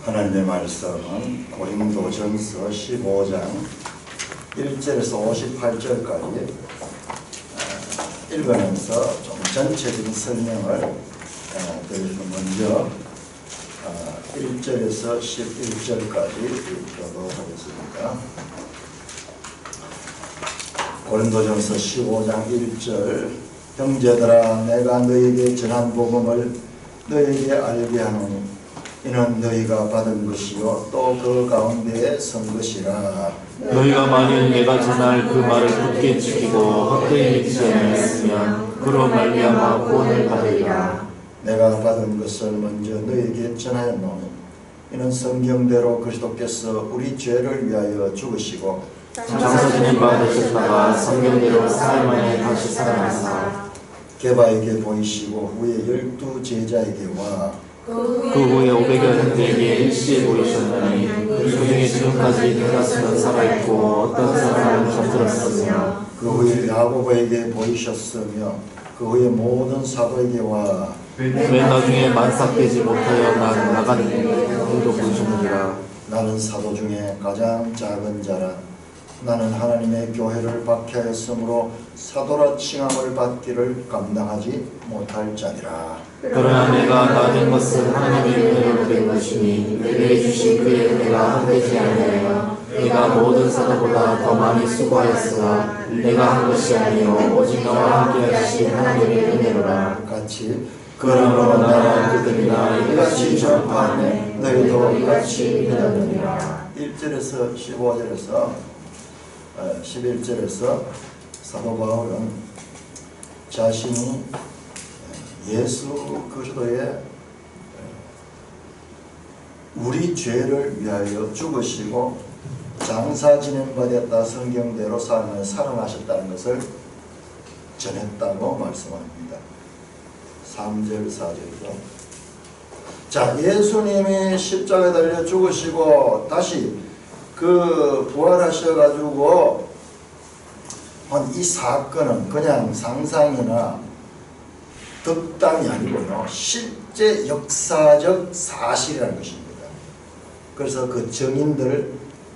하나님의 말씀은 고린도전서 15장 1절에서 58절까지 읽으면서 좀 전체적인 설명을 드리고 먼저 1절에서 11절까지 읽도록 하겠습니다. 고린도전서 15장 1절 형제들아 내가 너희에게 전한 복음을 너희에게 알게 하노니 이는 너희가 받은 것이요 또 그 가운데에 선 것이라. 너희가 만일 내가 전할 그 말을 굳게 지키고 헛되이 믿지 아니하였으면 그로 말미암아 구원을 받으리라. 내가 받은 것을 먼저 너희에게 전하였노니 이는 성경대로 그리스도께서 우리 죄를 위하여 죽으시고 장사지낸 바 되셨다가 성경대로 사흘 만에 다시 살아나사 게바에게 보이시고 후에 12 제자에게와 그 후에 500여 형제에게 일시에 보이셨나니 그 중에 지금까지 대다수는 살아있고 어떤 사람은 잠들었으며 그 후에 야고보에게 보이셨으며 그 후에 모든 사도에게와 맨 나중에 만삭되지 못하여 나간 일도 보이셨느니라. 나는 사도 중에 가장 작은 자라. 나는 하나님의 교회를 박해하였으므로 사도라 칭함을 받기를 감당하지 못할 자니라. 그러나 내가 나된 것은 하나님의 은혜로 된 것이니 내게 주신 그의 은혜가 한되지 아니하여 내가 모든 사도보다 더 많이 수고하였으나 내가 한 것이 아니요 오직 나와 함께 하신 하나님의 은혜로라. 같이 그러므로 나는 그들이나 이같이 전파하네 너희도 이같이 믿었느니라. 1절에서 15절에서 11절에서 사도 바울은 자신이 예수 그리스도의 우리 죄를 위하여 죽으시고 장사 지낸 바 되었다 성경대로 삶을 살아나셨다는 것을 전했다고 말씀합니다. 3절 4절이죠. 자, 예수님이 십자가에 달려 죽으시고 다시 부활하셔가지고 이 사건은 그냥 상상이나 덕담이 아니고요, 실제 역사적 사실이라는 것입니다. 그래서 그 증인들,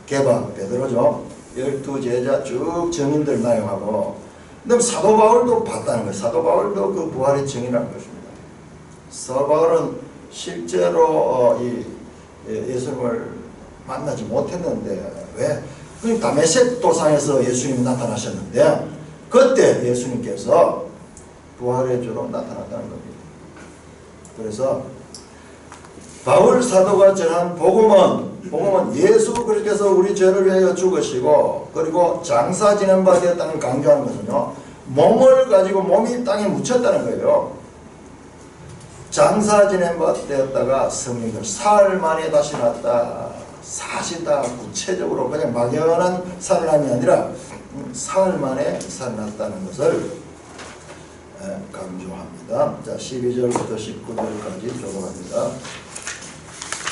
게바, 베드로죠, 12제자 쭉 증인들 나열하고, 그다음 사도 바울도 봤다는 거예요. 사도 바울도 그 부활의 증인이라는 것입니다. 사도 바울은 실제로 예수님을 만나지 못했는데, 왜? 다메섹 도상에서 예수님이 나타나셨는데 그때 예수님께서 부활의 주로 나타났다는 겁니다. 그래서 바울 사도가 전한 복음은 예수 그리스도께서 우리 죄를 위하여 죽으시고 그리고 장사 지낸 바 되었다는 강조하는 것은요, 몸을 가지고 몸이 땅에 묻혔다는 거예요. 장사 지낸 바 되었다가 성령을 사흘 만에 다시 났다. 사실 다 구체적으로 그냥 막연한 살아남이 아니라 사흘 만에 살아났다는 것을 강조합니다. 자, 12절부터 19절까지 교독합니다.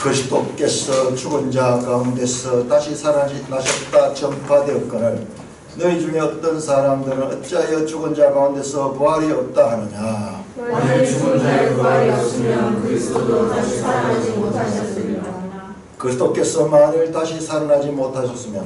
그리스도께서 죽은 자 가운데서 다시 살아나셨다 전파되었거늘 너희 중에 어떤 사람들은 어찌하여 죽은 자 가운데서 부활이 없다 하느냐. 만일 죽은 자의 부활이 없으면 그리스도도 다시 살아나지 못하셨으리라. 그리스도께서 만일 다시 살아나지 못하셨으면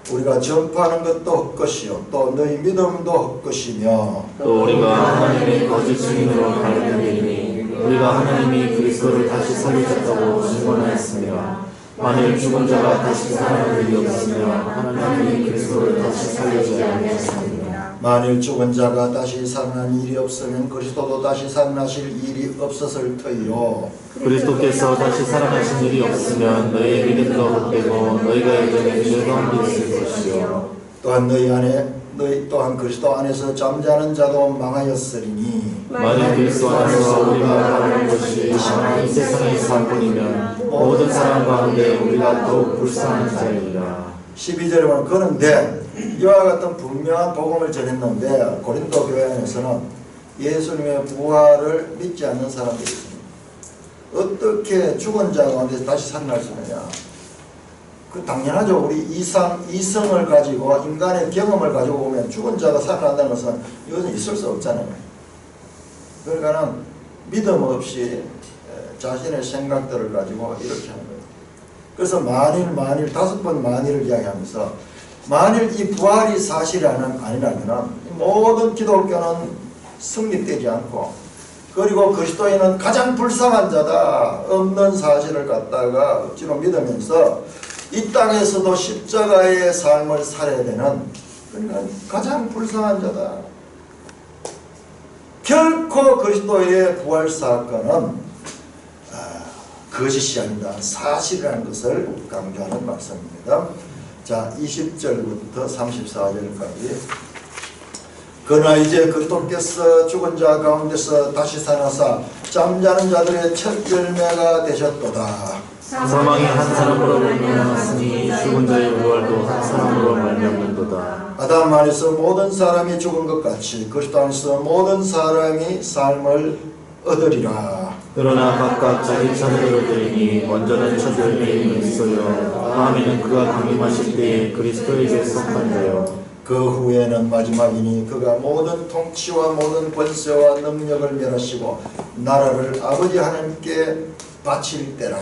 우리가 전파하는 것도 헛것이요 또 너희 믿음도 헛것이며 또 우리가 하나님의 거짓 증인으로 발견되니 우리가 하나님이 그리스도를 다시 살리셨다고 증언하였습니다. 만일 죽은 자가 다시 살아날 일이 없으면 하나님이 그리스도를 다시 살리지 아니하셨습니다. 만일 죽은 자가 다시 살아난 일이 없으면 그리스도도 다시 살아나실 일이 없었을 터이요. 그리스도께서 다시 살아나신 일이 없으면 너희의 믿음도 헛되고 너희가 여전히 죄 가운데 있을 것이요 또한 너희 또한 그리스도 안에서 잠자는 자도 망하였으리니 만일 그리스도 안에서 우리가 바라는 것이 아마 이 세상의 사건이면 모든 사람 가운데 우리가 더욱 불쌍한 자이리라. 12절에 보면 그런데 이와 같은 분명한 복음을 전했는데 고린도 교회 안에서는 예수님의 부활을 믿지 않는 사람들이 있습니다. 어떻게 죽은 자 가운데 다시 살아날 수 있느냐. 그 당연하죠. 우리 이성을 가지고 인간의 경험을 가지고 보면 죽은 자가 살아난다는 것은 이것은 있을 수 없잖아요. 그러니까는 믿음 없이 자신의 생각들을 가지고 이렇게 하는 거예요. 그래서 만일 5번 만일을 이야기하면서 만일 이 부활이 사실이 아니라면 모든 기독교는 성립되지 않고, 그리고 그리스도인은 가장 불쌍한 자다, 없는 사실을 갖다가 억지로 믿으면서 이 땅에서도 십자가의 삶을 살아야 되는, 그러니까 가장 불쌍한 자다. 결코 그리스도의 부활 사건은 거짓이 아니다, 사실이라는 것을 강조하는 말씀입니다. 자, 20절부터 34절까지. 그러나 이제 그리스도께서 죽은 자 가운데서 다시 살아사 잠자는 자들의 첫 열매가 되셨도다. 사망이 한 사람으로 말미암았으니 죽은 자의 부활도 한 사람으로 말미암는도다. 아담 안에서 모든 사람이 죽은 것 같이 그리스도 안에서 모든 사람이 삶을 얻으리라. 그러나 각각 자기 차례대로 되리니 먼저는 첫 열매인 그리스도요, 다음에는 그가 강림하실 때에 그리스도에게 속한 자요, 그 후에는 마지막이니 그가 모든 통치와 모든 권세와 능력을 멸하시고 나라를 아버지 하나님께 바칠 때라.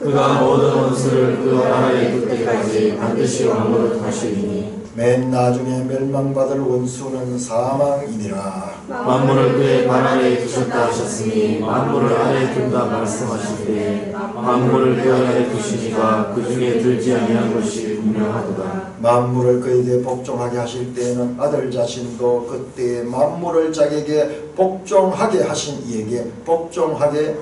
그가 모든 원수를 그 나라에 둘 때까지 반드시 왕으로 하시리니 맨 나중에 멸망받을 원수는 사망이니라. 만물을 그의 발 아래에 두셨다 하셨으니 만물을 아래에 둔다 말씀하실 때 만물을 그 아래에 두시니가 그 중에 들지 아니한 것이 분명하도다. 만물을 그에게 복종하게 하실 때에는 아들 자신도 그때 만물을 자기에게 복종하게 하신 이에게 복종하게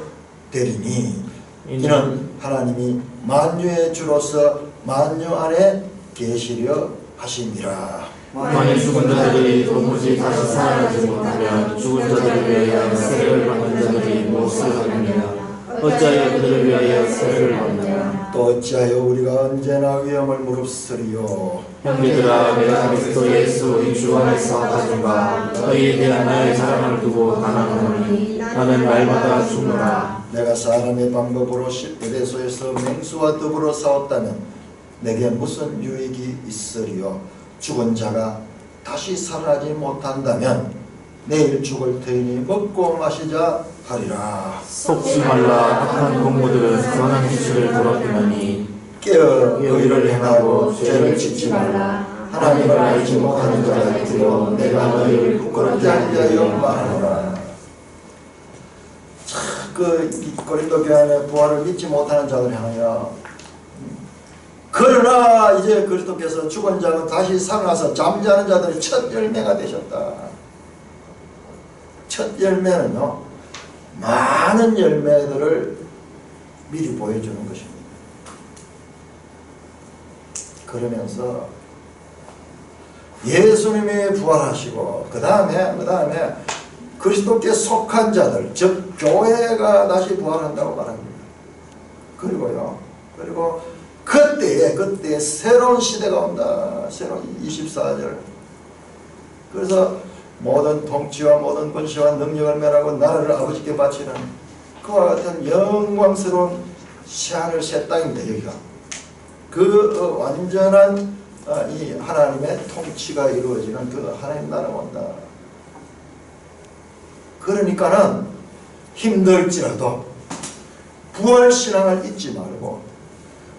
되리니 이는 하나님이 만유의 주로서 만유 안에 계시려 하심이라. 만일 죽은 자들이 도무지 다시 살아나지 못하면 죽은 자들을 위하여 세례를 받는 자들이 무엇을 하느냐? 어찌하여 그들을 위하여 세례를 받느냐? 또 어찌하여 우리가 언제나 위험을 무릅쓰리요? 형제들아, 내가 그리스도 예수 이 주 안에서 가진 바 너희에 대한 나의 자랑을 두고 단언하노니 나는 날마다 죽노라. 내가 사람의 방법으로 에베소에서 맹수와 더불어 싸웠다면 내게 무슨 유익이 있으리요? 죽은 자가 다시 살아나지 못한다면 내일 죽을 터이니 먹고 마시자 하리라. 속지 말라. 악한 공무들은 선한 기술을 더럽히나니 깨어 의를 행하고 죄를 짓지 말라. 하나님을 알지 못하는 자가 있으려 내가 너희를 부끄럽게 하기 위하여 말하노라. 그 고린도 교회 안에 부활을 믿지 못하는 자들 향하여, 그러나 이제 그리스도께서 죽은 자는 다시 살아나서 잠자는 자들의 첫 열매가 되셨다. 첫 열매는요, 많은 열매들을 미리 보여주는 것입니다. 그러면서 예수님이 부활하시고 그 다음에 그리스도께 속한 자들, 즉 교회가 다시 부활한다고 말합니다. 그리고 그때에 새로운 시대가 온다. 새로운 24절. 그래서 모든 통치와 모든 권세와 능력을 멸하고 나라를 아버지께 바치는 그와 같은 영광스러운 새하늘 새 땅입니다. 여기가 그 완전한 이 하나님의 통치가 이루어지는 그 하나님 나라가 온다. 그러니까는 힘들지라도 부활신앙을 잊지 말고,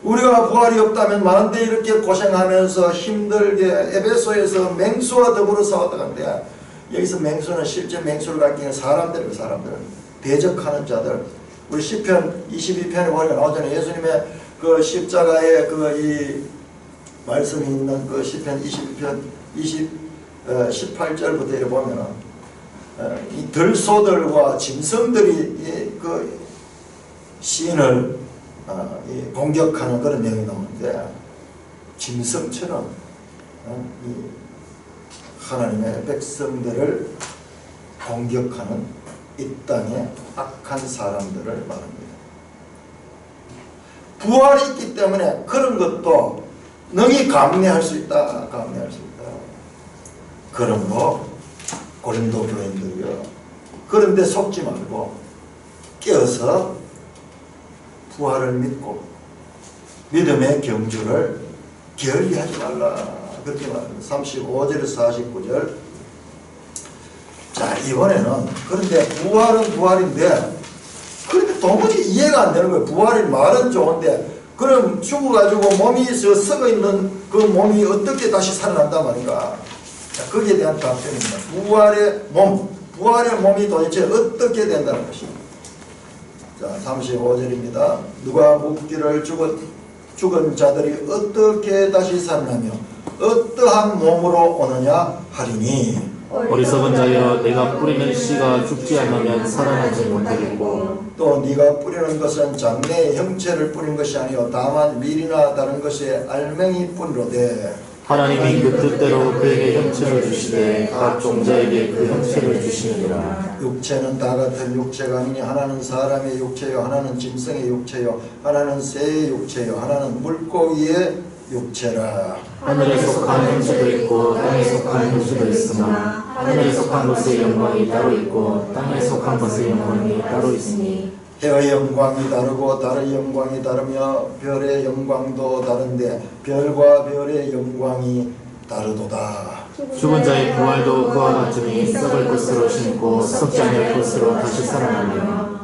우리가 부활이 없다면 많은데 이렇게 고생하면서 힘들게 에베소에서 맹수와 더불어 싸웠다 하는데, 여기서 맹수는 실제 맹수를 갖기에 사람들 대적하는 자들. 우리 시편 22편에 보니까 나오잖아요. 예수님의 그 십자가에 이 말씀이 있는 그 시편 22편 18절부터 이렇게 보면은 이 들소들과 짐승들이 그 시인을 공격하는 그런 내용이 나오는데, 짐승처럼 이 하나님의 백성들을 공격하는 이 땅의 악한 사람들을 말합니다. 부활이 있기 때문에 그런 것도 능히 감내할 수 있다. 그러므로 고린도 교인들이요, 그런데 속지 말고 깨어서 부활을 믿고 믿음의 경주를 게을리하지 말라. 그렇게 말합니다. 35절에서 49절. 자, 이번에는 그런데 부활은 부활인데 그런데 도무지 이해가 안 되는 거예요. 부활이 말은 좋은데 그럼 죽어가지고 몸이 썩어 있는 그 몸이 어떻게 다시 살아난단 말인가? 자, 거기에 대한 답변입니다. 부활의 몸이 도대체 어떻게 된다는 것입니다. 자, 35절입니다. 누가 묻기를 죽은 자들이 어떻게 다시 살아나며 어떠한 몸으로 오느냐 하리니. 어리석은 자여, 내가 뿌리는 씨가 죽지 않으면 살아나지 못하겠고 또 네가 뿌리는 것은 장래의 형체를 뿌린 것이 아니요 다만 밀이나 다른 것에 알맹이 뿌리로되 하나님이 그 뜻대로 그에게 형체를 주시되 각 종자에게 그 형체를 주시느니라. 육체는 다 같은 육체가 아니니 하나는 사람의 육체요 하나는 짐승의 육체요 하나는 새의 육체요 하나는 물고기의 육체라. 하늘에 속한 형체도 있고 땅에 속한 형체도 있으나 하늘에 속한 것의 영광이 따로 있고 땅에 속한 것의 영광이 따로 있으니 해의 영광이 다르고 달의 영광이 다르며 별의 영광도 다른데 별과 별의 영광이 다르도다. 죽은 자의 부활도 그와 같으니 썩을 것으로 심고 썩지 않을 것으로 다시 살아나며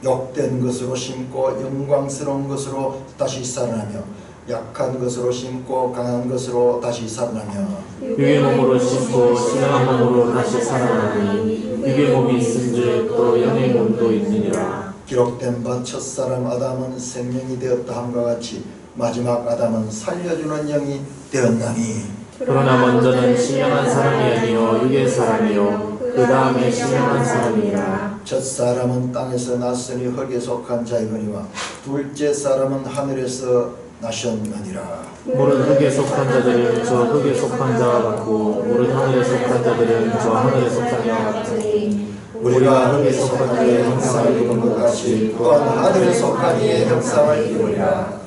욕된 것으로 심고 영광스러운 것으로 다시 살아나며 약한 것으로 심고 강한 것으로 다시 살아나며 육의 몸으로 심고 신령한 몸으로 다시 살아나니 육의 몸이 있은즉 또 영의 몸도 있느니라. 기록된 바 첫사람 아담은 생명이 되었다 함과 같이 마지막 아담은 살려주는 영이 되었나니. 그러나 먼저는 신령한 사람이 아니요 육의 사람이요 그 다음에 신령한 사람이라. 첫사람은 땅에서 났으니 흙에 속한 자이거니와 둘째 사람은 하늘에서 나셨느니라. 물은 흙에 속한 자들은 저 흙에 속한 자와 같고 물은 하늘에 속한 자들은 저 하늘에 속한 자와 같으니 우리가 흙에 속한 이의 형상을 입은 것 같이 또한 하늘에 속한 이의 형상을 입으리라.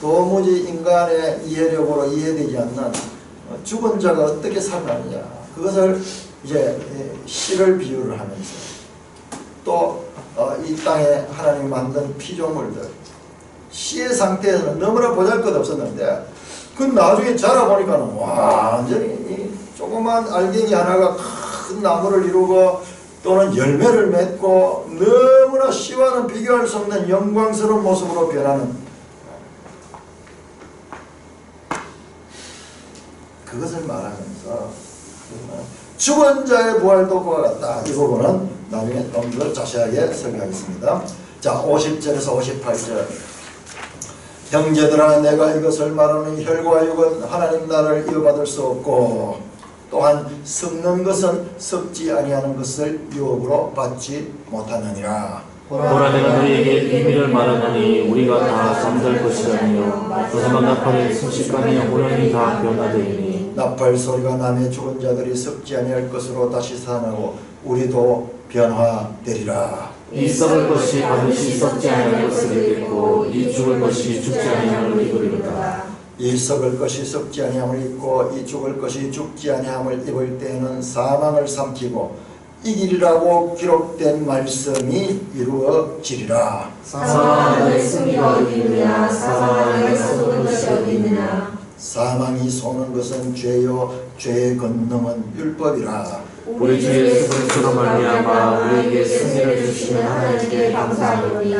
도무지 인간의 이해력으로 이해되지 않는 죽은 자가 어떻게 살아나느냐, 그것을 이제 씨를 비유를 하면서 또 이 땅에 하나님이 만든 피조물들, 씨의 상태에서는 너무나 보잘것없었는데 그 나중에 자라보니까는 완전히 이 조그만 알갱이 하나가 큰 나무를 이루고 또는 열매를 맺고 너무나 씨와는 비교할 수 없는 영광스러운 모습으로 변하는, 그것을 말하면서 죽은 자의 부활도 그와 같다. 이 부분은 나중에 좀 더 자세하게 설명하겠습니다. 자, 50절에서 58절. 형제들아, 내가 이것을 말하는 혈과 육은 하나님 나라를 이어받을 수 없고 또한 썩는 것은 썩지 아니하는 것을 유업으로 받지 못하느니라. 보라, 내가 너희에게 비밀을 말하노니 우리가 다 잠들 것이라며 마지막 나팔의 순식간에 호련히 다 변화되리니 나팔 소리가 나며 죽은 자들이 썩지 아니할 것으로 다시 살아나고 우리도 변화되리라. 이 썩을 것이 반드시 썩지 아니할 것을 입겠고 이 죽을 것이 죽지 아니함을 입으리로다. 이 썩을 것이 썩지 아니함을 입고 이 죽을 것이 죽지 아니함을 입을 때에는 사망을 삼키고 이기리라고 기록된 말씀이 이루어지리라. 사망아, 너의 승리가 어디 있느냐? 사망아, 너의 썩을 것이 어디 있느냐? 사망이 쏘는 것은 죄요 죄의 권능은 율법이라. 우리 주 예수 그리스도로 말미암아 우리에게 승리를 주시는 하나님께 감사하노니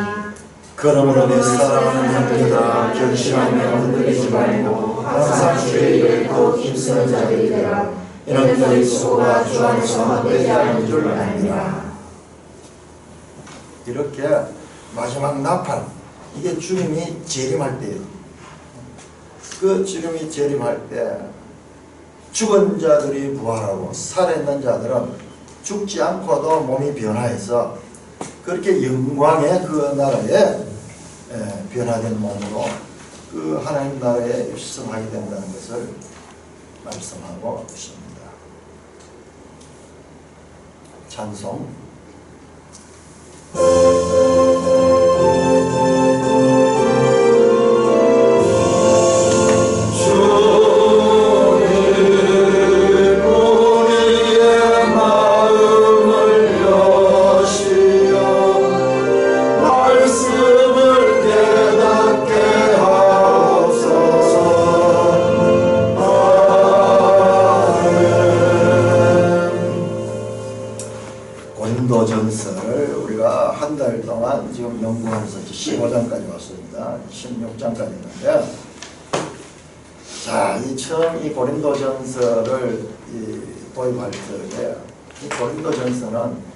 그러므로 내 사랑하는 형제들아, 결심하며 흔들리지 말고 항상 주의 일을 더욱 힘쓰는 자들이 되라. 이는 너희 수고가 주 안에서 헛되지 않은 줄 아니라. 이렇게 마지막 나팔, 이게 주님이 재림할 때예요. 그 주님이 재림할 때 죽은 자들이 부활하고 살아있는 자들은 죽지 않고도 몸이 변화해서 그렇게 영광의 그 나라에 변화된 몸으로 그 하나님 나라에 입성하게 된다는 것을 말씀하고 있습니다. 찬송. 15장까지 왔습니다. 16장까지 있는데, 자, 처음 이 고린도전서를 도입할 적에 이 고린도전서는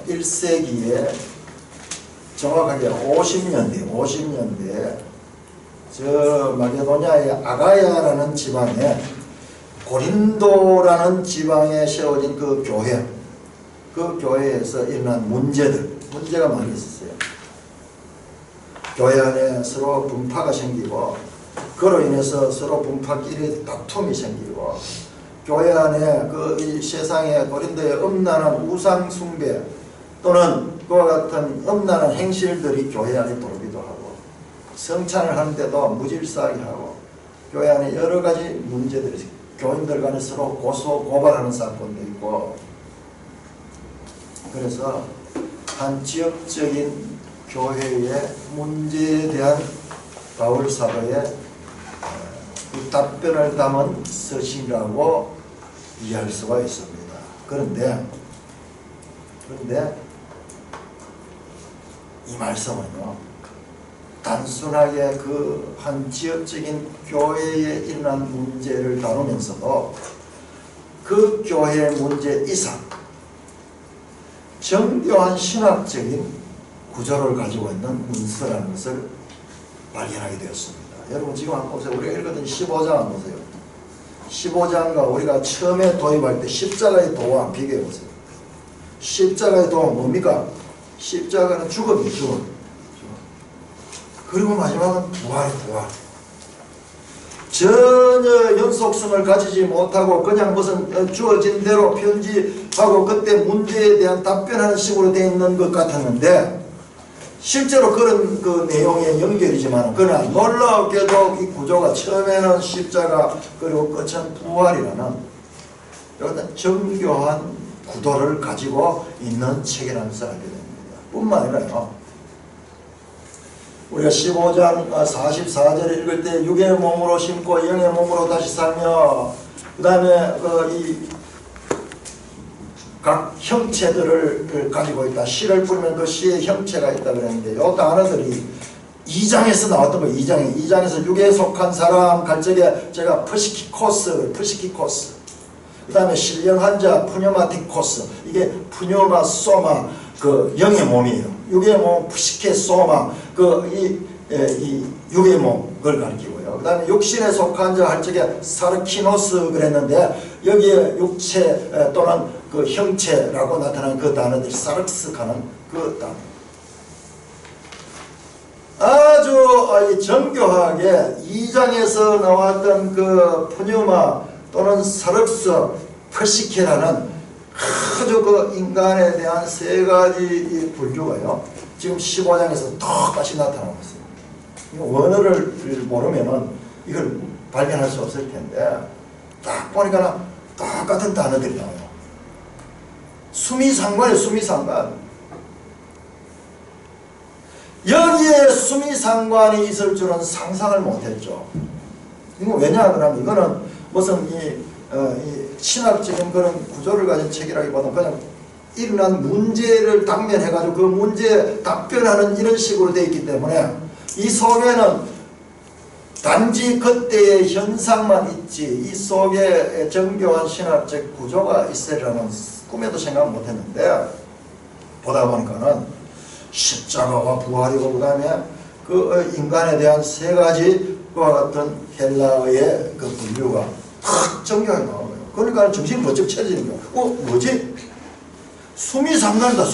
1세기에 정확하게 50년대에 저 마게도냐의 아가야라는 지방에 고린도라는 지방에 세워진 그 교회에서 일어난 문제가 많이 있었어요. 교회 안에 서로 분파가 생기고, 그로 인해서 서로 분파끼리 다툼이 생기고, 교회 안에 이 세상에 고린도의 음란한 우상 숭배 또는 그와 같은 음란한 행실들이 교회 안에 돌기도 하고, 성찬을 하는데도 무질서하게 하고, 교회 안에 여러 가지 문제들이 있어요. 교인들 간에 서로 고발하는 사건도 있고, 그래서 한 지역적인 교회의 문제에 대한 바울 사도의 그 답변을 담은 서신이라고 이해할 수가 있습니다. 그런데 이 말씀은요, 단순하게 그 한 지역적인 교회에 일어난 문제를 다루면서도 그 교회의 문제 이상 정교한 신학적인 구조를 가지고 있는 문서라는 것을 발견하게 되었습니다. 여러분 지금 한번 보세요. 우리가 읽었던 15장 한번 보세요. 15장과 우리가 처음에 도입할 때 십자가의 도와 비교해 보세요. 십자가의 도는 뭡니까? 십자가는 죽음. 그리고 마지막은 부활. 전혀 연속성을 가지지 못하고 그냥 무슨 주어진 대로 편지하고 그때 문제에 대한 답변하는 식으로 되어 있는 것 같았는데, 실제로 그런 그 내용의 연결이지만, 그러나 놀랍게도 이 구조가 처음에는 십자가 그리고 끝은 부활이라는 이런 정교한 구도를 가지고 있는 책이라는 것을 알게 됩니다. 뿐만 아니라요, 우리가 15장 44절을 읽을 때 육의 몸으로 심고 영의 몸으로 다시 살며, 그 다음에 각 형체들을 가지고 있다. 씨를 뿌리면 그 씨의 형체가 있다 그랬는데, 이 단어들이 2장에서 나왔던 거예요. 2장에서 육에 속한 사람 갈 적에 제가 프시키코스, 그 다음에 신령한 자 푸뇨마티코스, 이게 푸뇨마 소마 그 영의 몸이에요. 육의 몸 푸시케 소마 이 육의 몸을 가리키고요. 그 다음에 육신에 속한 자 할 적에 사르키노스 그랬는데, 여기에 육체 또는 그 형체라고 나타나는 그 단어들이 사르스하는 그 단어. 아주 정교하게 2장에서 나왔던 그 푸뉴마 또는 사르스 퍼시케라는 아주 그 인간에 대한 세 가지 분류가요, 지금 15장에서 똑같이 나타나고 있습니다. 원어를 모르면은 이걸 발견할 수 없을 텐데, 딱 보니까 똑같은 단어들이 나와요. 수미상관이에요. 수미상관. 여기에 수미상관이 있을 줄은 상상을 못했죠. 이거 왜냐 그러면 이거는 무슨 이 신학적인 그런 구조를 가진 책이라기보다는 그냥 일어난 문제를 당면해가지고 그 문제에 답변하는 이런 식으로 되어 있기 때문에, 이 속에는 단지 그때의 현상만 있지 이 속에 정교한 신학적 구조가 있으리라는 꿈에도 생각 못했는데, 보다 보니까는 십자가와 부활이고, 그 다음에 그 인간에 대한 세 가지와 같은 헬라어의 그 분류가 탁 정교하게 나오는 거예요. 그러니까 정신이 번쩍 차리는 거예요. 뭐지? 수미상관이다.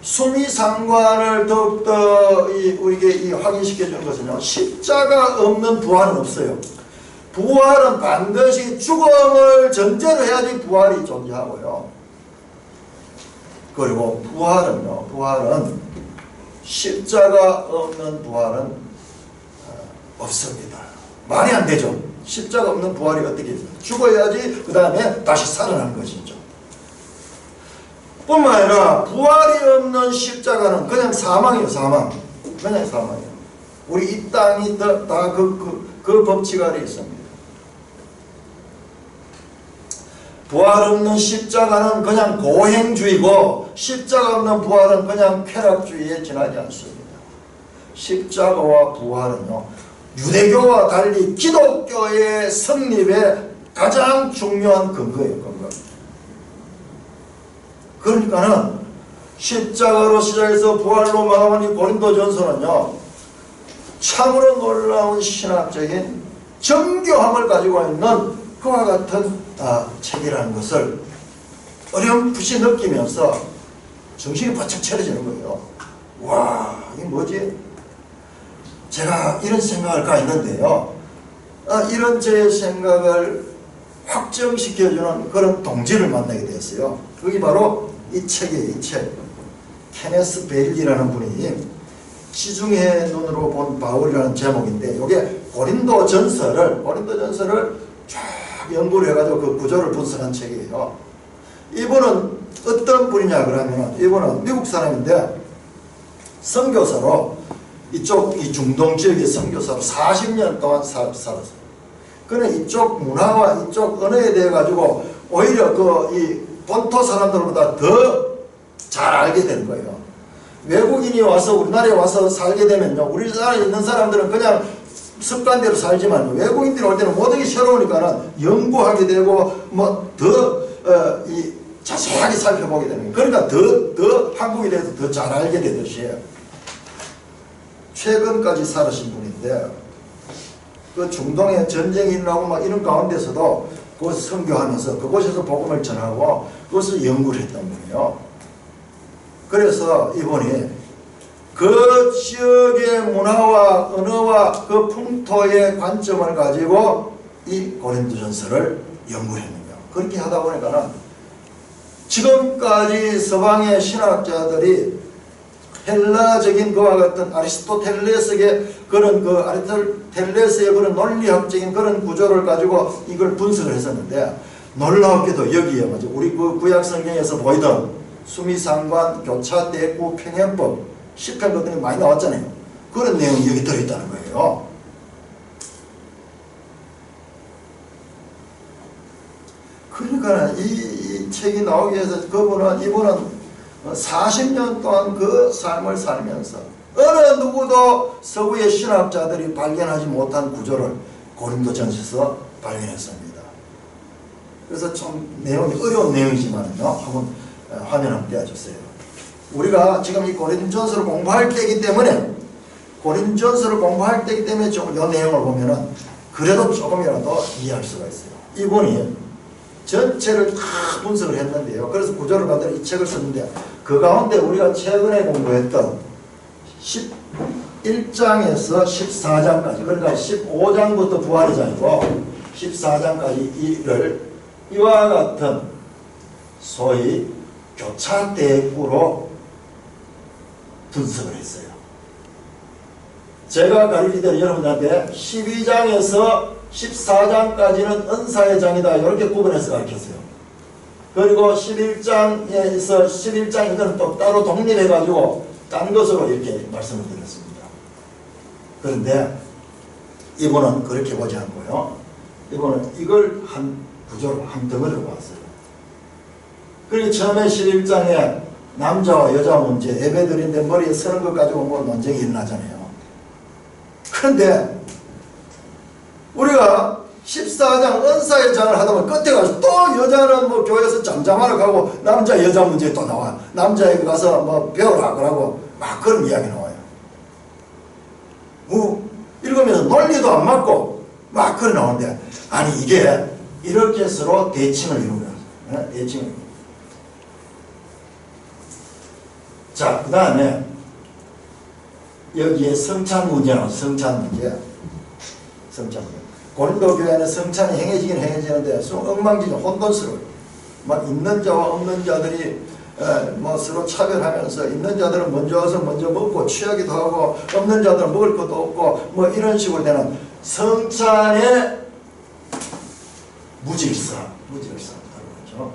수미상관을 더욱더 우리에게 확인시켜 주는 것은요, 십자가 없는 부활은 없어요. 부활은 반드시 죽음을 전제로 해야지 부활이 존재하고요. 그리고 부활은 십자가 없는 부활은 없습니다. 말이 안 되죠. 십자가 없는 부활이 어떻게 있어요? 죽어야지 그 다음에 다시 살아나는 것이죠. 뿐만 아니라 부활이 없는 십자가는 그냥 사망이에요. 그냥 사망이에요. 우리 이 땅이 다 그 법칙 아래 있습니다. 부활 없는 십자가는 그냥 고행주의고 십자가 없는 부활은 그냥 쾌락주의에 지나지 않습니다. 십자가와 부활은요, 유대교와 달리 기독교의 성립의 가장 중요한 근거예요. 근거. 그러니까는 십자가로 시작해서 부활로 마감한 이 고린도전서는요, 참으로 놀라운 신학적인 정교함을 가지고 있는 그와 같은 책이라는 것을 어렴풋이 느끼면서 정신이 바짝 차려지는 거예요. 와, 이게 뭐지? 제가 이런 생각을 가 있는데요, 이런 제 생각을 확정시켜주는 그런 동지를 만나게 되었어요. 그게 바로 이 책이에요. 이 책. 케네스 베일리라는 분이 시중의 눈으로 본 바울이라는 제목인데, 이게 고린도전서를 쫙 연구를 해가지고 그 구조를 분석한 책이에요. 이분은 어떤 분이냐 그러면, 이분은 미국 사람인데 선교사로 이쪽 이 중동 지역의 선교사로 40년 동안 살았어요. 그는 이쪽 문화와 이쪽 언어에 대해 가지고 오히려 이 본토 사람들보다 더 잘 알게 되는 거예요. 외국인이 와서 우리나라에 와서 살게 되면요, 우리나라에 있는 사람들은 그냥 습관대로 살지만 외국인들이 올 때는 모든 게 새로우니까는 연구하게 되고 뭐 더 자세하게 살펴보게 되는 거예요. 그러니까 더 한국에 대해서 더 잘 알게 되듯이 최근까지 살으신 분인데, 그 중동에 전쟁이 일어나고 막 이런 가운데서도 그곳을 선교하면서 그곳에서 복음을 전하고 그것을 연구를 했던 분이에요. 그래서 이분이 그 지역의 문화와 언어와 그 풍토의 관점을 가지고 이 고린도전서를 연구를 했는 거예요. 그렇게 하다 보니까는 지금까지 서방의 신학자들이 헬라적인 그와 같은 아리스토텔레스의 그런 아리스토텔레스의 그런 논리학적인 그런 구조를 가지고 이걸 분석을 했었는데, 놀랍게도 여기에 우리 그 구약 성경에서 보이던 수미상관, 교차, 대구, 평행법, 10편 같은 게 많이 나왔잖아요. 그런 내용이 여기 들어있다는 거예요. 그러니까 이 책이 나오기 위해서 이분은 40년 동안 그 삶을 살면서 어느 누구도 서구의 신학자들이 발견하지 못한 구조를 고린도전서에서 발견했습니다. 그래서 좀 내용이 어려운 내용이지만요, 한번 화면 한번 띄워주세요. 우리가 지금 이 고린도전서를 공부할 때이기 때문에 좀 이 내용을 보면은 그래도 조금이라도 이해할 수가 있어요. 이분이 전체를 다 분석을 했는데요. 그래서 구조를 만들어 이 책을 썼는데, 그 가운데 우리가 최근에 공부했던 11장에서 14장까지, 그러니까 15장부터 부활이장이고 14장까지 이와 같은 소위 교차대구로 분석을 했어요. 제가 가르치던 여러분들한테 12장에서 14장까지는 은사의 장이다, 이렇게 구분해서 가르쳤어요. 그리고 11장 이거는 또 따로 독립해가지고 딴 것으로 이렇게 말씀을 드렸습니다. 그런데 이분은 그렇게 보지 않고요, 이분은 이걸 한 구조로 한 덩어리로 봤어요. 그리고 처음에 11장에 남자와 여자 문제, 예배드린데 머리에 서는 것 가지고 뭐 논쟁이 일어나잖아요. 그런데 우리가 14장 은사의 장을 하다 보면 끝에 가서 또 여자는 뭐 교회에서 잠잠하러 가고 남자 여자 문제 또 나와. 남자에게 가서 뭐 배우라 그러고 막 그런 이야기 나와요. 뭐 읽으면서 논리도 안 맞고 막 그런 나오는데, 아니 이게 이렇게 서로 대칭을 이루는 거예요. 대칭을. 자, 그 다음에 여기에 성찬 문제 나와요. 성찬 문제. 고린도 교회는 성찬이 행해지긴 행해지는데 엉망진창 혼돈스러워요. 막 있는 자와 없는 자들이 뭐 서로 차별하면서, 있는 자들은 먼저 와서 먼저 먹고 취하기도 하고 없는 자들은 먹을 것도 없고 뭐 이런 식으로 되는 성찬의 무질서 그렇죠.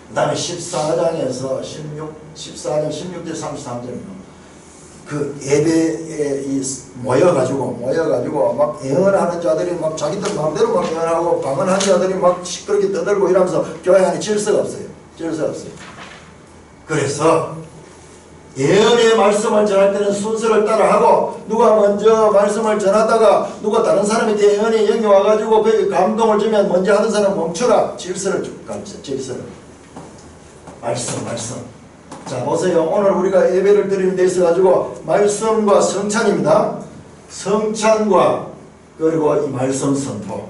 그 다음에 14장 16절 33절입니다. 그 예배에 모여가지고 막 예언하는 자들이 막 자기들 마음대로 막 예언하고 방언하는 자들이 막 시끄럽게 떠들고 이러면서 교회 안에 질서가 없어요. 질서가 없어요. 그래서 예언의 말씀을 전할 때는 순서를 따라하고 누가 먼저 말씀을 전하다가 누가 다른 사람에게 예언의 영이 와가지고 거기 감동을 주면 먼저 하는 사람 멈추라. 질서를 가르쳐. 질서를. 말씀. 자 보세요. 오늘 우리가 예배를 드리는 데 있어가지고 말씀과 성찬입니다. 성찬과 그리고 이 말씀 선포.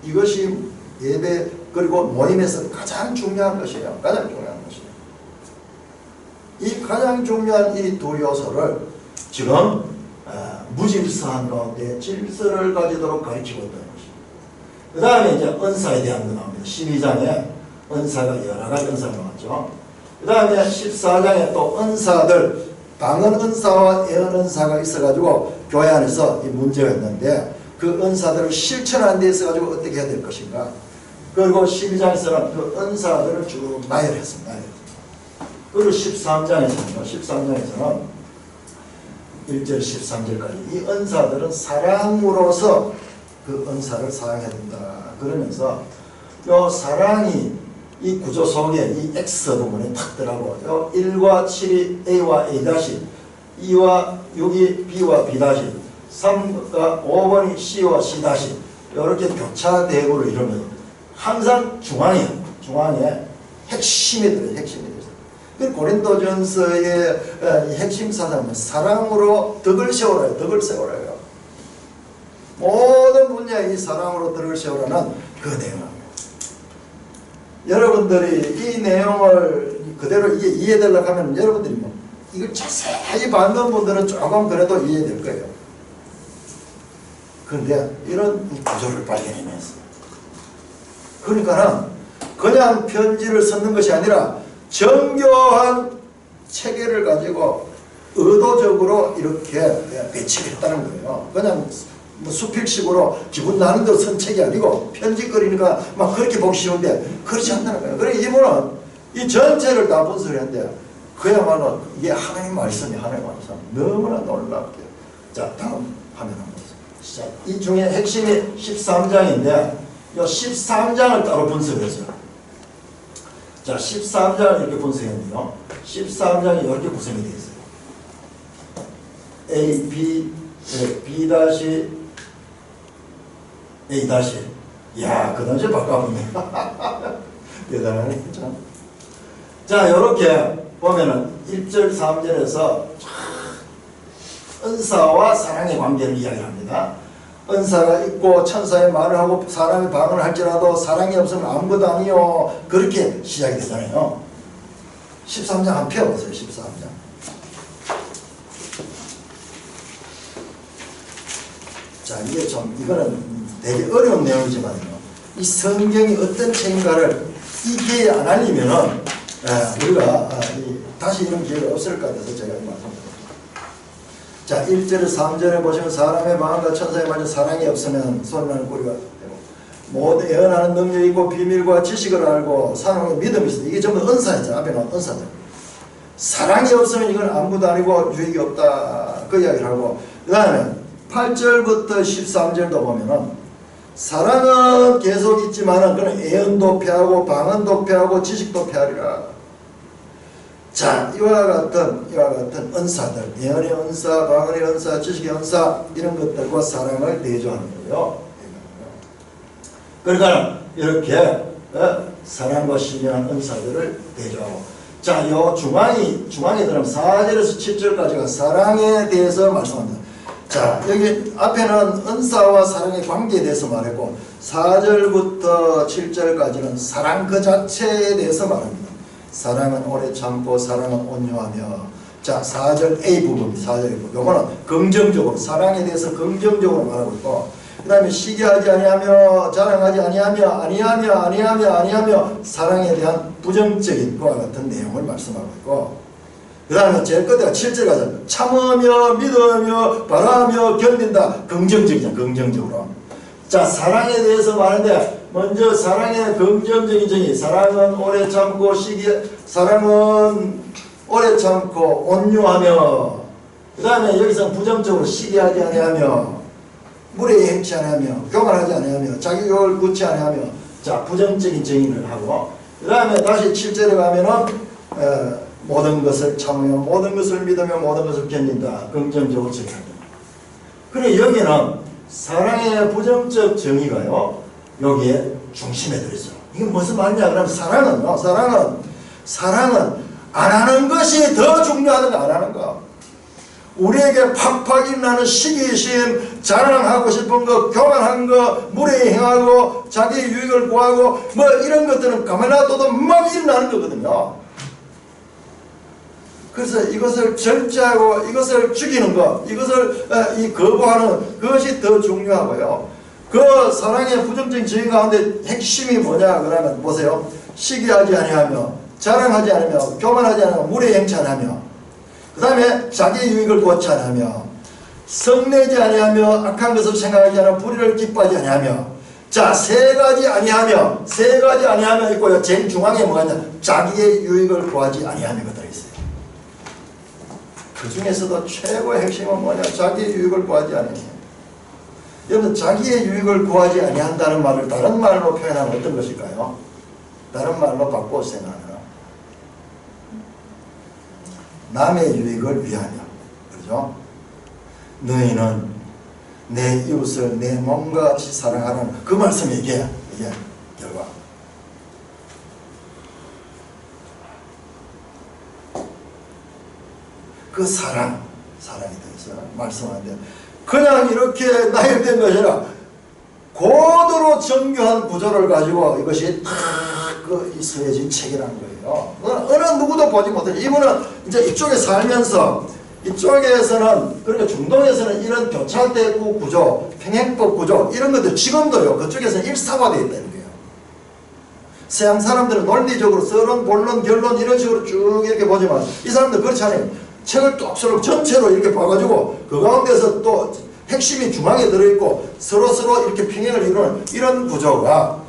이것이 예배 그리고 모임에서 가장 중요한 것이에요. 가장 중요한 것이에요. 이 가장 중요한 이 두 요소를 지금 무질서한 가운데 질서를 가지도록 가르치고 있다는 것입니다. 그 다음에 이제 은사에 대한 거 나옵니다. 12장에 은사가 여러 가지 은사가 나왔죠. 그 다음에 14장에 또 은사들, 방언 은사와 예언 은사가 있어가지고 교회 안에서 이 문제가 있는데 그 은사들을 실천하는 데 있어가지고 어떻게 해야 될 것인가. 그리고 12장에서는 그 은사들을 쭉 나열했습니다. 그리고 13장에서는 1절 13절까지 이 은사들은 사랑으로서 그 은사를 사용해야 된다. 그러면서 요 사랑이 이 구조 속에 이 X 부분에 탁 들어가고 요 1과 7이 A와 A-, 2와 6이 B와 B-, 3과 5번이 C와 C-, 이렇게 교차대구를 이루면 항상 중앙에 핵심이 들어요. 핵심이 들어요. 그 고린도전서의 핵심 사상은 사랑으로 덕을 세우라요. 덕을 세우라요. 모든 분야에 이 사랑으로 덕을 세우라는 그 내용입니다. 여러분들이 이 내용을 그대로 이게 이해되려고 하면 여러분들이 뭐 이걸 자세히 받는 분들은 조금 그래도 이해될 거예요. 그런데 이런 구조를 발견해냈어요. 그러니까는 그냥 편지를 쓰는 것이 아니라 정교한 체계를 가지고 의도적으로 이렇게 배치했다는 거예요. 그냥 뭐 수필식으로 기분 나는 대로 쓴 책이 아니고 편집거리니까 막 그렇게 보기 쉬운데 그렇지 않다는 거예요. 그래 이분은 이 전체를 다 분석을 했는데 그야말로 이게 하나님 말씀이 하나님 말씀 너무나 놀랍게. 자 다음 화면 한번 보세요. 시작. 이 중에 핵심이 13장인데 이 13장을 따로 분석을 했어요. 자 13장을 이렇게 분석했는데요. 13장이 이렇게 구성이 되어 있어요. A, B, B-, A-. 야, 그 당시에 바꿔보네. 대단하네. 참. 자, 요렇게 보면은 1절, 3절에서 은사와 사랑의 관계를 이야기합니다. 은사가 있고 천사의 말을 하고 사람의 방언을 할지라도 사랑이 없으면 아무것도 아니요. 그렇게 시작이 되잖아요. 13장 한번 펴보세요. 13장. 자, 이게 좀 이거는 되게 어려운 내용이지만요. 이 성경이 어떤 책인가를 이게 안 알리면은 우리가 다시 이런 기회가 없을 것 같아서 제가 말씀드립니다. 자, 1절에 3절에 보시면 사람의 마음과 천사의 말에 사랑이 없으면 소리나는 꼴이 되고 모든 예언하는 능력이 있고 비밀과 지식을 알고 사랑의 믿음이 있어. 이게 전부 은사였죠. 앞에 나온 은사들. 사랑이 없으면 이건 아무것도 아니고 유익이 없다. 그 이야기를 하고 그 다음에 8절부터 13절도 보면은 사랑은 계속 있지만은 그는 예언도 폐하고 방언도 폐하고 지식도 폐하리라. 자, 이와 같은 은사들, 예언의 은사, 방언의 은사, 지식의 은사 이런 것들과 사랑을 대조하는 거예요. 그러니까 이렇게 사랑과 신령한 은사들을 대조하고 자, 요 중앙에 들어가면 4절에서 7절까지가 사랑에 대해서 말씀합니다. 자, 여기 앞에는 은사와 사랑의 관계에 대해서 말했고 4절부터 7절까지는 사랑 그 자체에 대해서 말합니다. 사랑은 오래 참고 사랑은 온유하며 자 4절 A 부분 4절 A 부분 요거는 긍정적으로 사랑에 대해서 긍정적으로 말하고 있고 그 다음에 시기하지 아니하며 자랑하지 아니하며 사랑에 대한 부정적인 그와 같은 내용을 말씀하고 있고 그 다음에 제일 끝에가 7절 가서 참으며 믿으며 바라며 견딘다. 긍정적이죠. 긍정적으로. 자 사랑에 대해서 말하는데 먼저 사랑의 긍정적인 정의 사랑은 오래 참고 온유하며 그 다음에 여기서 부정적으로 시기하지 아니하며 무례히 행치 아니하며 교만하지 아니하며 자기 교를 굳지 아니하며 자 부정적인 정의를 하고 그 다음에 다시 7절에 가면은 모든 것을 참으며 모든 것을 믿으며 모든 것을 견딘다. 긍정적으로 정의한다. 그래 여기는 사랑의 부정적 정의가요 여기에 중심에 들어있어요. 이게 무슨 말이냐 그러면 사랑은 안 하는 것이 더 중요하다는 거 안 하는 거. 우리에게 팍팍 일어나는 시기심, 자랑하고 싶은 거, 교만한 거, 무례히 행하고 자기 유익을 구하고 뭐 이런 것들은 가만히 놔둬도 막 일어나는 거거든요. 그래서 이것을 절제하고 이것을 죽이는 것, 이것을 거부하는 그것이 더 중요하고요. 그 사랑의 부정적인 정의 가운데 핵심이 뭐냐 그러면 보세요. 시기하지 아니하며 자랑하지 않으며 교만하지 않으며 무례히 행치 않으며 그 다음에 자기 유익을 구하지 않으며 성내지 아니하며 악한 것을 생각하지 않으며 불의를 기뻐하지 아니하며 자 세 가지 아니하며 있고요. 제일 중앙에 뭐가 있냐 자기의 유익을 구하지 아니하며가 들어있어요. 그 중에서도 최고의 핵심은 뭐냐 자기의 유익을 구하지 아니하며. 여러분 자기의 유익을 구하지 아니한다는 말을 다른 말로 표현하면 어떤 것일까요? 다른 말로 바꿔 생각하면 남의 유익을 위하며 그렇죠? 너희는 내 이웃을 내 몸과 같이 사랑하라는 그 말씀이 이게 결과. 그 사랑이 되어서 말씀하는데 그냥 이렇게 나열된 것이 아니라 고도로 정교한 구조를 가지고 이것이 탁 쓰여진 책이라는 거예요. 어느 누구도 보지 못해. 이분은 이제 이쪽에 살면서 이쪽에서는 그러니까 중동에서는 이런 교차대구 구조, 평행법 구조 이런 것들 지금도요. 그쪽에서는 일상화되어 있다는 거예요. 서양 사람들은 논리적으로 서론, 본론, 결론 이런 식으로 쭉 이렇게 보지만 이 사람들 그렇지 않아요. 책을 똑서로 전체로 이렇게 봐가지고 그 가운데서 또 핵심이 중앙에 들어있고 서로 이렇게 평행을 이루는 이런 구조가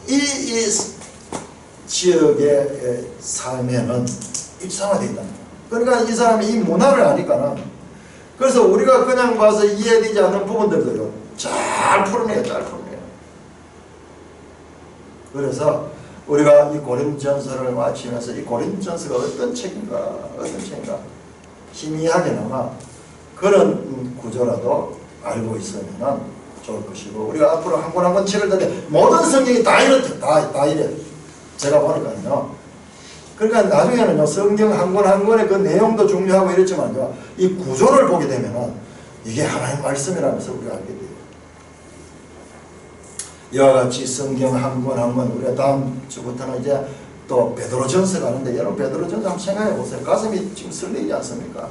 이 지역의 삶에는 일상화되어 있다는 거예요. 그러니까 이 사람이 이 문화를 아니까는 그래서 우리가 그냥 봐서 이해되지 않는 부분들도요 잘 풀어내요. 그래서 우리가 이 고린전서를 마치면서 이 고린전서가 어떤 책인가 희미하게나마 그런 구조라도 알고 있으면 좋을 것이고 우리가 앞으로 한 권 한 권 책을 듣는데 모든 성경이 다 이래. 제가 보니까요. 그러니까 나중에는요 성경 한 권 한 권의 그 내용도 중요하고 이랬지만요 이 구조를 보게 되면은 이게 하나의 말씀이라면서 우리가 알게 돼요. 이와 같이 성경 한 권 한 권 우리가 다음 주부터는 이제 또 베드로전서 가는데 여러분 베드로전서 한번 생각해 보세요. 가슴이 지금 설레지 않습니까?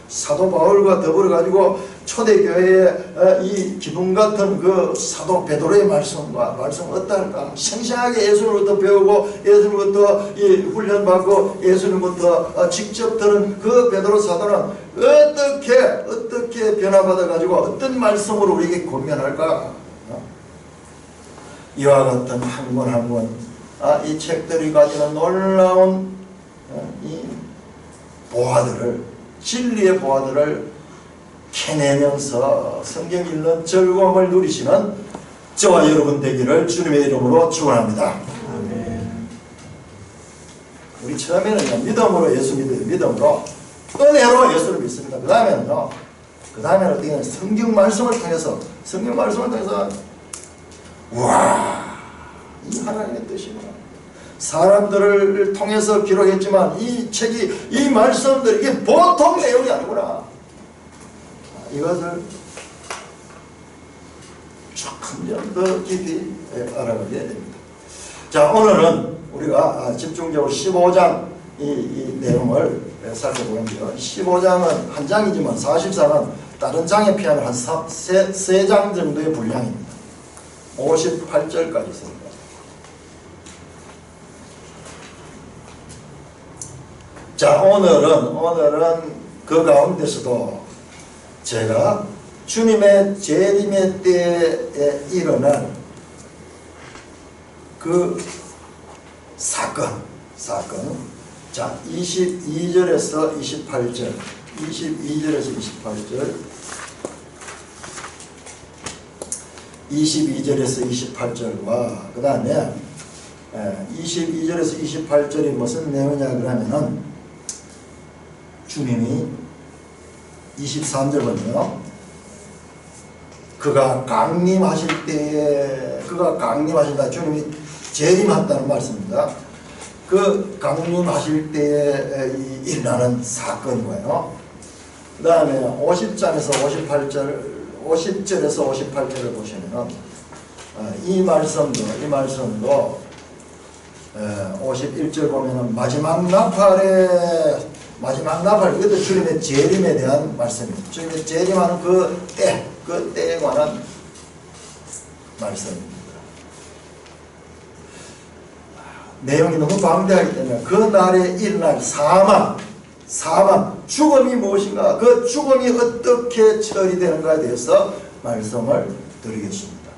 사도 바울과 더불어 가지고 초대교회의 이 기둥 같은 그 사도 베드로의 말씀과 말씀 어떨까? 생생하게 예수님부터 배우고 예수님부터 이 훈련받고 예수님부터 직접 들은 그 베드로 사도는 어떻게 변화받아 가지고 어떤 말씀으로 우리에게 권면할까? 이와 같은 한 권 한 권 이 책들이 가지는 놀라운 이 보화들을 진리의 보화들을 캐내면서 성경 읽는 즐거움을 누리시는 저와 여러분 되기를 주님의 이름으로 축원합니다. 우리 처음에는요 믿음으로 예수 믿어요. 믿음으로 은혜로 예수를 믿습니다. 그 다음에는 어떻게 하냐 성경 말씀을 통해서 우와 이 하나님의 뜻이구나. 사람들을 통해서 기록했지만 이 책이 이 말씀들 이게 보통 내용이 아니구나. 이것을 조금 더 깊이 알아가게 됩니다. 자 오늘은 우리가 집중적으로 15장 이 내용을 살펴보는데요. 15장은 한 장이지만 사실상은 다른 장에 비하면 한 3장 정도의 분량입니다. 58절까지 있습니다. 자 오늘은 그 가운데서도 제가 주님의 재림의 때에 일어난 그 사건 자 22절에서 28절 22절에서 28절, 22절에서 28절과 그 다음에 22절에서 28절이 무슨 내용이냐 그러면은 주님이 23절 보면요, 그가 강림하실 때에, 그가 강림하신다, 주님이 재림한다는 말씀입니다. 그 강림하실 때에 일어나는 사건이고요. 그 다음에 50장에서 58절, 50절에서 58절을 보시면은 이 말씀도 51절 보면은 마지막 나팔, 이것도 주님의 재림에 대한 말씀입니다. 주님의 재림하는 그 때에 관한 말씀입니다. 내용이 너무 방대하기 때문에 그 날에 일어날 사망, 죽음이 무엇인가, 그 죽음이 어떻게 처리되는가에 대해서 말씀을 드리겠습니다.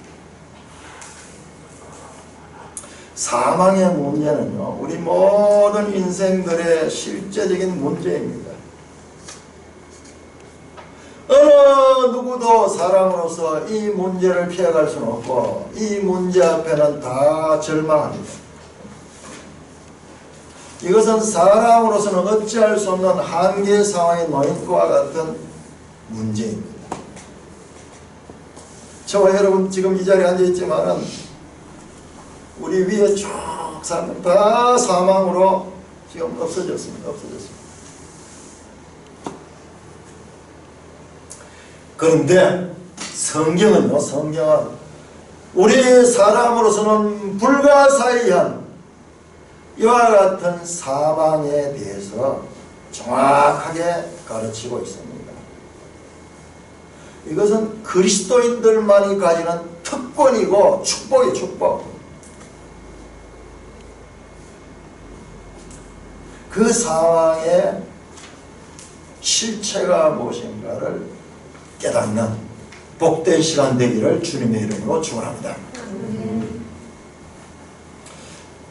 사망의 문제는요, 우리 모든 인생들의 실제적인 문제입니다. 어느 누구도 사람으로서 이 문제를 피해갈 수는 없고, 이 문제 앞에는 다 절망합니다. 이것은 사람으로서는 어찌할 수 없는 한계 상황에 놓인 것과 같은 문제입니다. 저와 여러분 지금 이 자리에 앉아있지만은 우리 위에 쭉 사람은 다 사망으로 지금 없어졌습니다. 그런데 성경은 우리 사람으로서는 불가사의한 이와 같은 사망에 대해서 정확하게 가르치고 있습니다. 이것은 그리스도인들만이 가지는 특권이고 축복이에요, 축복. 그 상황의 실체가 무엇인가를 깨닫는 복된 시간 되기를 주님의 이름으로 축원합니다.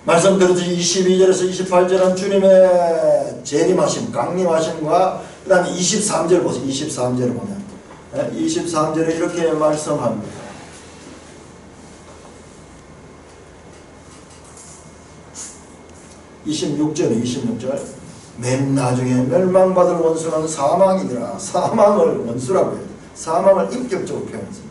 말씀드렸듯이 22절에서 28절은 주님의 재림하심, 강림하심과 그 다음에 23절 보세요. 23절을 보면 23절에 이렇게 말씀합니다. (26절에) 26절, 맨 나중에 멸망받을 원수는 사망이니라. 사망을 원수라고 해요. 사망을 인격적으로 표현했습니다.